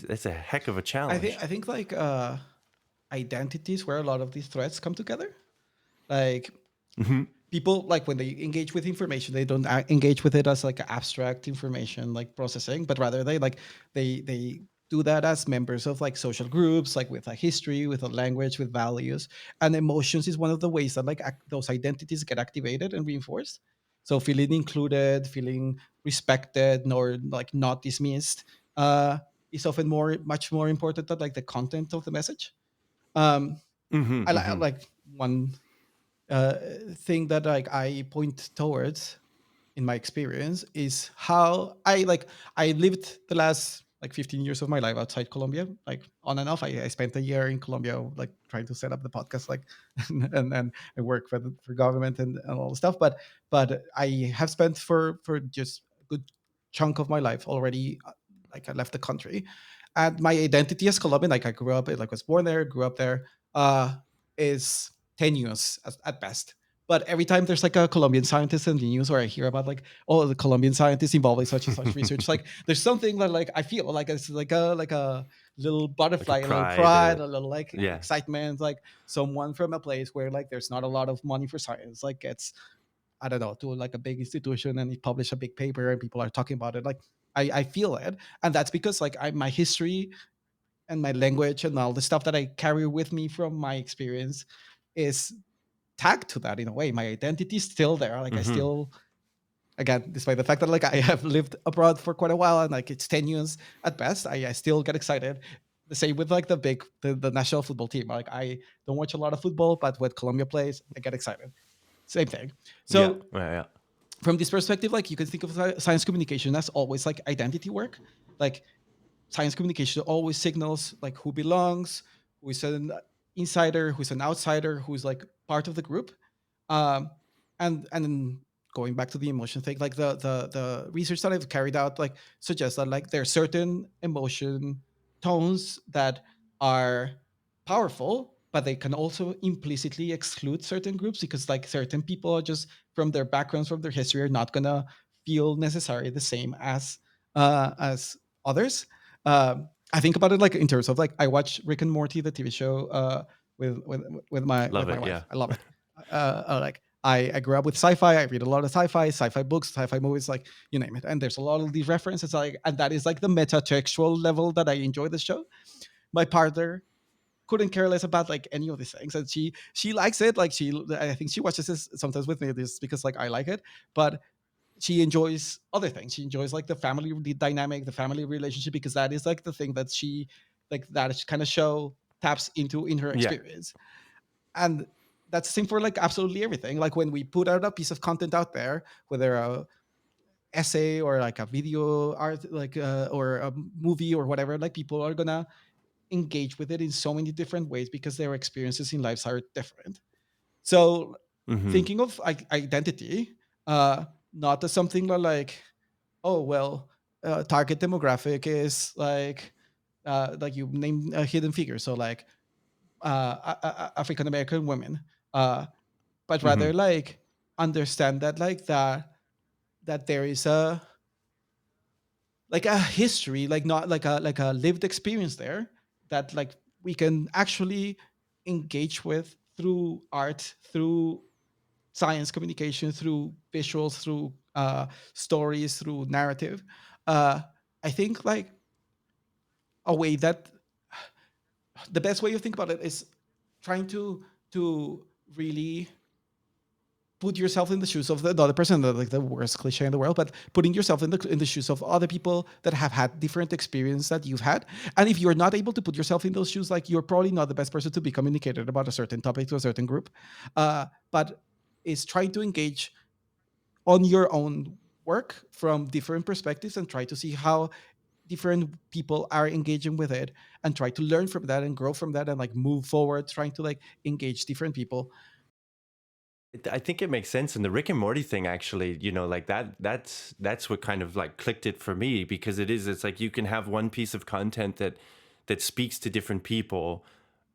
It's a heck of a I think challenge. I think like identities where a lot of these threads come together. Like Hmm. people, like when they engage with information, they don't engage with it as like abstract information like processing, but rather they do that as members of like social groups, like with a history, with a language, with values. And emotions is one of the ways that like those identities get activated and reinforced. So feeling included, feeling respected, nor like not dismissed, is often much more important than like the content of the message. um Hmm. I Hmm. like one uh, thing that like I point towards in my experience is how I lived the last like 15 years of my life outside Colombia, like on and off. I spent a year in Colombia, like trying to set up the podcast, like and I work for government and all the stuff. But I have spent for just a good chunk of my life already. Like I left the country, and my identity as Colombian, like I grew up, like was born there, grew up there, is tenuous at best. But every time there's like a Colombian scientist in the news, or I hear about like, oh, the Colombian scientist involved in such and such research, like there's something that like I feel like it's like a little Like a butterfly, a little pride. pride, a little like Yeah. excitement, like someone from a place where like there's not a lot of money for science, like gets, I don't know, to like a big institution and he published a big paper and people are talking about it. Like I feel it, and that's because like my history and my language and all the stuff that I carry with me from my experience is tagged to that in a way. My identity is still there. Like I Hmm. still, again, despite the fact that like I have lived abroad for quite a while and like it's tenuous at best, I still get excited. The same with like the national football team. Like I don't watch a lot of football, but when Colombia plays, I get excited. Same thing. Yeah. So Yeah. Yeah. from this perspective, like you can think of science communication as always like identity work. Like science communication always signals like who belongs, who is an insider, who's an outsider, who's like part of the group. um and then going back to the emotion thing, like the research that I've carried out like suggests that like there are certain emotion tones that are powerful, but they can also implicitly exclude certain groups, because like certain people are just, from their backgrounds, from their history, are not gonna feel necessarily the same as others. I think about it like in terms of like I watch Rick and Morty, the TV show, with Love my it. wife. Yeah. I love it. Like I grew up with sci-fi. I read a lot of sci-fi books, sci-fi movies, like you name it. And there's a lot of these references, like, and that is like the meta-textual level that I enjoy the show. My partner couldn't care less about like any of these things, and she likes it. Like I think she watches this sometimes with me, this because like I like it, but she enjoys other things. She enjoys like the family dynamic, the family relationship, because that is like the thing that she like that kind of show taps into in her Yeah. experience. And that's the same for like absolutely everything. Like when we put out a piece of content out there, whether a essay or like a video art, like or a movie or whatever, like people are gonna engage with it in so many different ways because their experiences in lives are different. So Hmm. thinking of like identity, uh not as something like, oh well, target demographic is like you name a hidden figure, so like African American women, uh but Hmm. rather like understand that like that there is a history, like not like a lived experience there, that like we can actually engage with through art, through science communication, through visuals, through stories, through narrative. uh I think like a way that the best way to think about it is trying to really put yourself in the shoes of the other person. Like the worst cliche in the world, but putting yourself in the shoes of other people that have had different experience that you've had. And if you're not able to put yourself in those shoes, like you're probably not the best person to be communicated about a certain topic to a certain group. But is trying to engage on your own work from different perspectives and try to see how different people are engaging with it, and try to learn from that and grow from that and like move forward, trying to like engage different people. I think it makes sense. And the Rick and Morty thing, actually, like that's what kind of like clicked it for me, because it's like you can have one piece of content that speaks to different people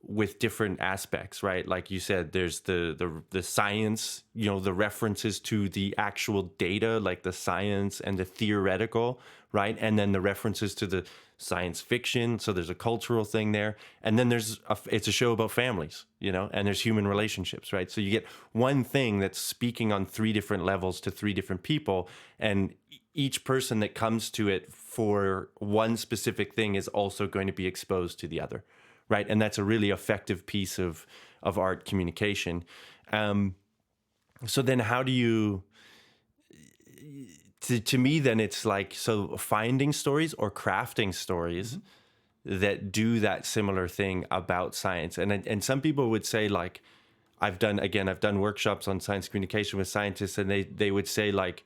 with different aspects, right? Like you said, there's the science, the references to the actual data, like the science and the theoretical, right? And then the references to science fiction, so there's a cultural thing there, and then it's a show about families, and there's human relationships, right? So you get one thing that's speaking on three different levels to three different people, and each person that comes to it for one specific thing is also going to be exposed to the other, right? And that's a really effective piece of art communication. Um, so then how do you to me then it's like, so finding stories or crafting stories Mhm. that do that similar thing about science. And some people would say, like, I've done workshops on science communication with scientists, and they would say, like,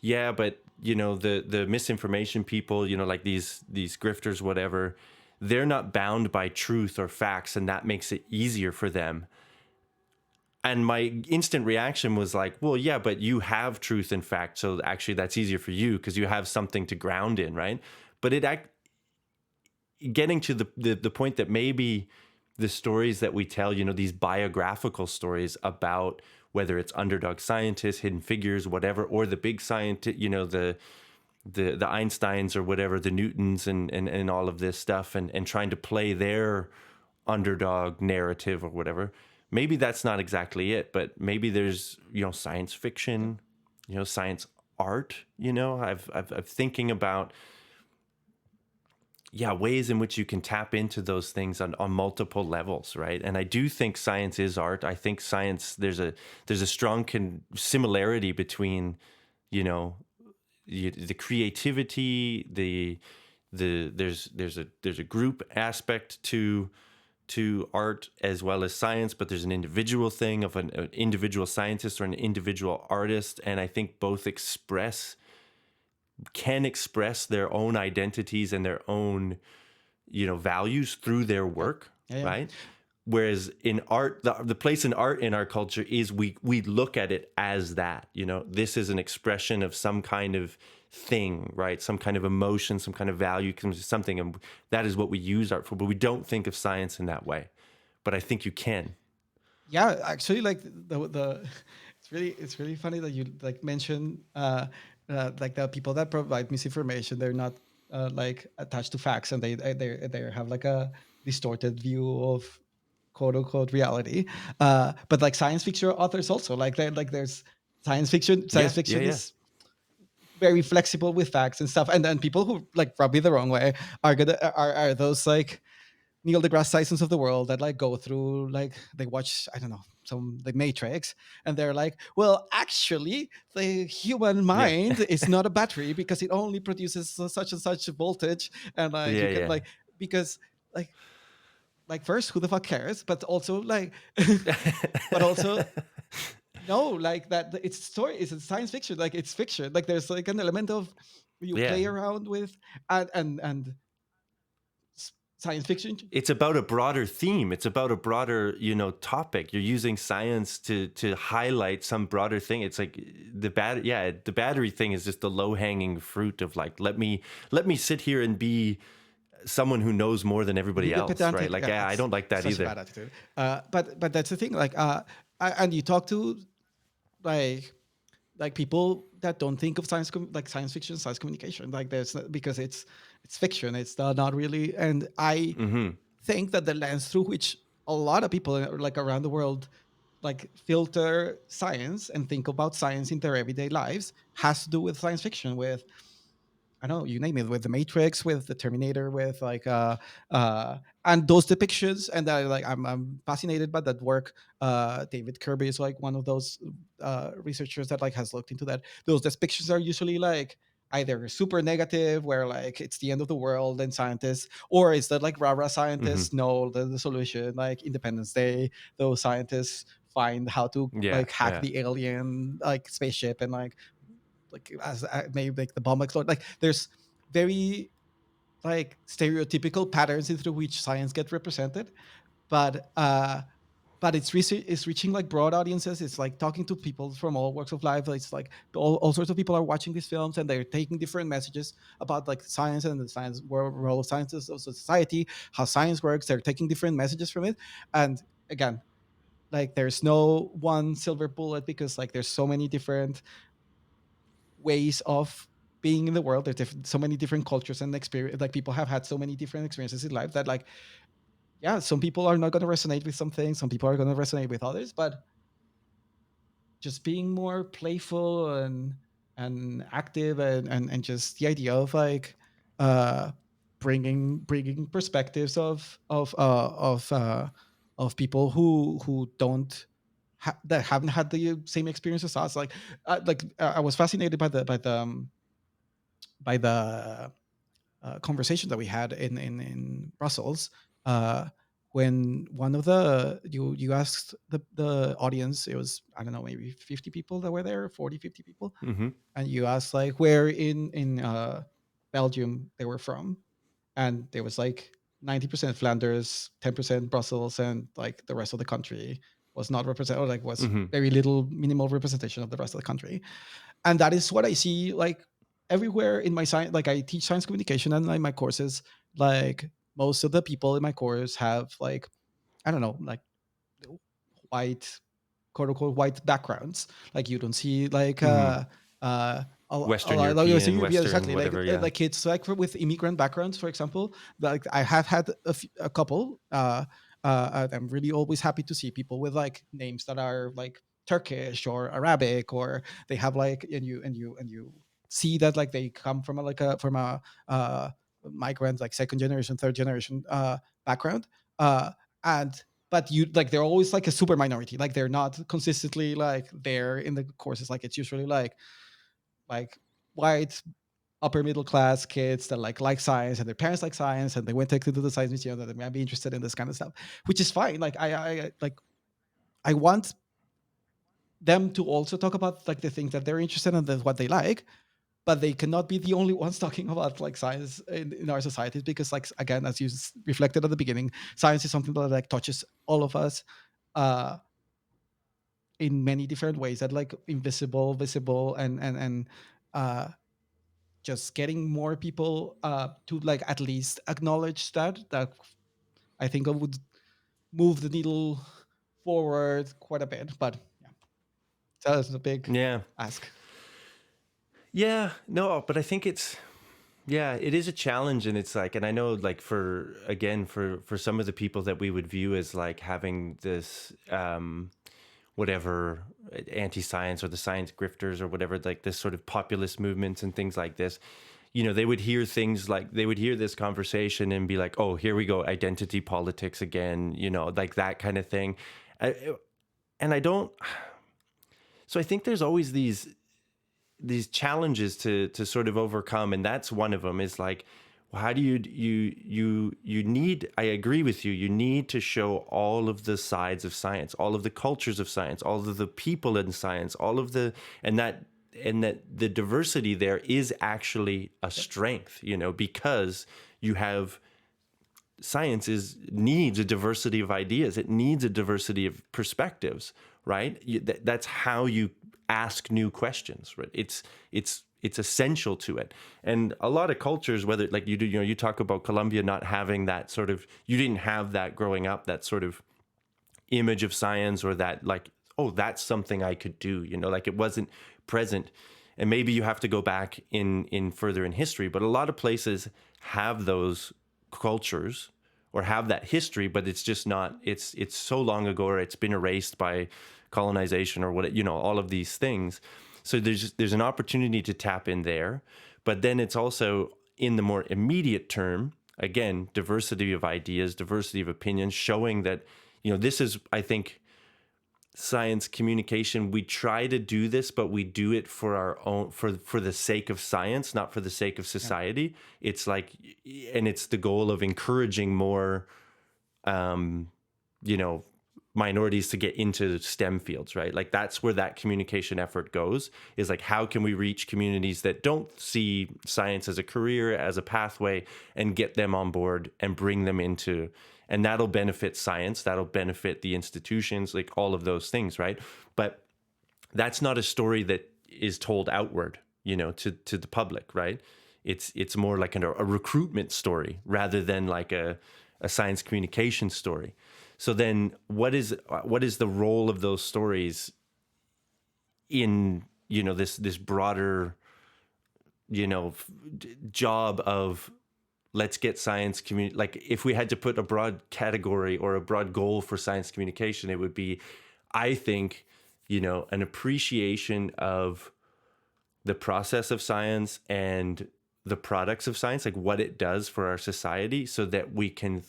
yeah, but the misinformation people, like these grifters, whatever, they're not bound by truth or facts, and that makes it easier for them. And my instant reaction was like, well, yeah, but you have truth and fact, so actually that's easier for you because you have something to ground in, right? But getting to the point that maybe the stories that we tell, these biographical stories about whether it's underdog scientists, hidden figures, whatever, or the big scientist, the Einsteins or whatever, the Newtons and all of this stuff, and trying to play their underdog narrative or whatever. Maybe that's not exactly it, but maybe there's, science Yeah. fiction, science art. I've thinking about, yeah, ways in which you can tap into those things on multiple levels, right? And I do think science is art. I think science, there's a strong similarity between, you know the creativity, there's a group aspect to art as well as science, but there's an individual thing of an individual scientist or an individual artist, and I think both can express their own identities and their own values through their Yeah. work, Yeah. Yeah. right? Whereas in art, the place in art in our culture is we look at it as that, this is an expression of some kind of thing, right? Some kind of emotion, some kind of value, something, and that is what we use art for. But we don't think of science in that way. But I think you can. Yeah, actually, like the it's really funny that you like mention like the people that provide misinformation, they're not like attached to facts, and they have like a distorted view of quote unquote reality. But like science fiction authors also, like they like there's science Yeah, yeah, fiction yeah, is very flexible with facts and stuff, and then people who like rub me the wrong way are those like Neil deGrasse Tysons of the world that like go through, like they watch, I don't know, some the Matrix, and they're like, well, actually the human yeah, mind is not a battery because it only produces such and such voltage, and like you yeah, can yeah. like, because like first, who the fuck cares, but also like but also no, like that it's story, it's a science fiction, like it's fiction, like there's like an element of you Yeah. play around with, and science fiction. It's about a broader theme. It's about a broader, topic. You're using science to highlight some broader thing. It's like the battery thing is just the low hanging fruit of, like, let me sit here and be someone who knows more than A little everybody bit else, right? pedantic. Like, Yeah, yeah, I it's don't like that such a either. bad attitude. But that's the thing. Like, and you talk to like people that don't think of like science fiction, science communication. Like, because it's fiction. It's not really. And I Hmm. think that the lens through which a lot of people like around the world like filter science and think about science in their everyday lives has to do with science fiction, with I don't know, you name it, with the Matrix, with the Terminator, with like and those depictions, and like I'm fascinated by that work. David Kirby is like one of those researchers that like has looked into that. Those depictions are usually like either super negative, where like it's the end of the world and scientists, or is that like rah Hmm. scientists know the solution, like Independence Day, those scientists find how to Yeah, like hack yeah. the alien like spaceship, and like as maybe like the bomb explode. Like there's very like stereotypical patterns through which science gets represented, but it's reaching like broad audiences. It's like talking to people from all walks of life. It's like all sorts of people are watching these films, and they're taking different messages about like science and the science role of sciences of society, how science works. They're taking different messages from it, and again, like there's no one silver bullet, because like there's so many different ways of being in the world. There's so many different cultures and experience. Like people have had so many different experiences in life that like, yeah, some people are not going to resonate with some things, some people are going to resonate with others, but just being more playful and active, and just the idea of like uh bringing perspectives of people who don't that haven't had the same experience as us. I was fascinated by the conversation that we had in Brussels, uh, when one of the you asked the audience. It was, I don't know, maybe 50 people that were there, 40, 50 people, Hmm. and you asked like where in Belgium they were from, and there was like 90% Flanders, 10% Brussels, and like the rest of the country was not represented, or like was Hmm. very little minimal representation of the rest of the country. And that is what I see like everywhere in my science. Like I teach science communication, and in my courses, like most of the people in my course have like, I don't know, like white, quote unquote, white backgrounds. Like you don't see like Hmm. a Western lot, like you see European, European, Western, exactly, whatever. Yeah. like kids like with immigrant backgrounds, for example. Like I have had a couple. I'm really always happy to see people with like names that are like Turkish or Arabic, or they have like, and you see that like they come from a uh, migrant, like second generation, third generation background, uh, and but you like they're always like a super minority. Like they're not consistently like there in the courses. Like it's usually like white upper middle class kids that like science, and their parents like science, and they went to the science museum, that they might be interested in this kind of stuff, which is fine. Like I want them to also talk about like the things that they're interested in and what they like, but they cannot be the only ones talking about like science in our societies, because like again, as you reflected at the beginning, science is something that like touches all of us uh in many different ways, that like invisible, visible, and uh just getting more people to like at least acknowledge that I think I would move the needle forward quite a bit. But yeah, so that's a big Yeah. ask. Yeah. No, but I think yeah, it is a challenge, and it's like, and I know like for some of the people that we would view as like having this whatever anti-science or the science grifters or whatever, like this sort of populist movements and things like this, they would hear things like, they would hear this conversation and be like, oh, here we go, identity politics again, like that kind of thing. I, and I don't, so I think there's always these challenges to sort of overcome, and that's one of them, is like, well, how do you need, I agree with you, you need to show all of the sides of science, all of the cultures of science, all of the people in science, all of the, and that the diversity there is actually a Yep. strength, because you have, science needs a diversity of ideas. It needs a diversity of perspectives, right? That's how you ask new questions, right? It's essential to it. And a lot of cultures, whether like you do, you talk about Colombia not having that sort of, you didn't have that growing up, that sort of image of science, or that like, oh, that's something I could do, like it wasn't present. And maybe you have to go back in further in history, but a lot of places have those cultures or have that history, but it's just not, it's so long ago, or it's been erased by colonization or what, all of these things. So there's an opportunity to tap in there, but then it's also in the more immediate term, again, diversity of ideas, diversity of opinions, showing that, this is, I think, science communication. We try to do this, but we do it for our own, for the sake of science, not for the sake of Yeah. society. It's like, and it's the goal of encouraging more, um, you know, minorities to get into STEM fields, right? Like that's where that communication effort goes, is like, how can we reach communities that don't see science as a career, as a pathway, and get them on board and bring them into, and that'll benefit science, that'll benefit the institutions, like all of those things, right? But that's not a story that is told outward, to the public, right? It's more like a recruitment story rather than like a science communication story. So then what is the role of those stories in, this broader job of let's get science like if we had to put a broad category or a broad goal for science communication, it would be, I think, an appreciation of the process of science and the products of science, like what it does for our society, so that we can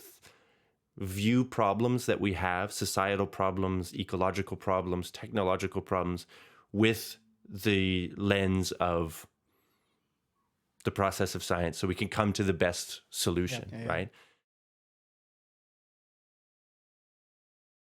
view problems that we have, societal problems, ecological problems, technological problems, with the lens of the process of science, so we can come to the best Yeah, solution, yeah, yeah. right?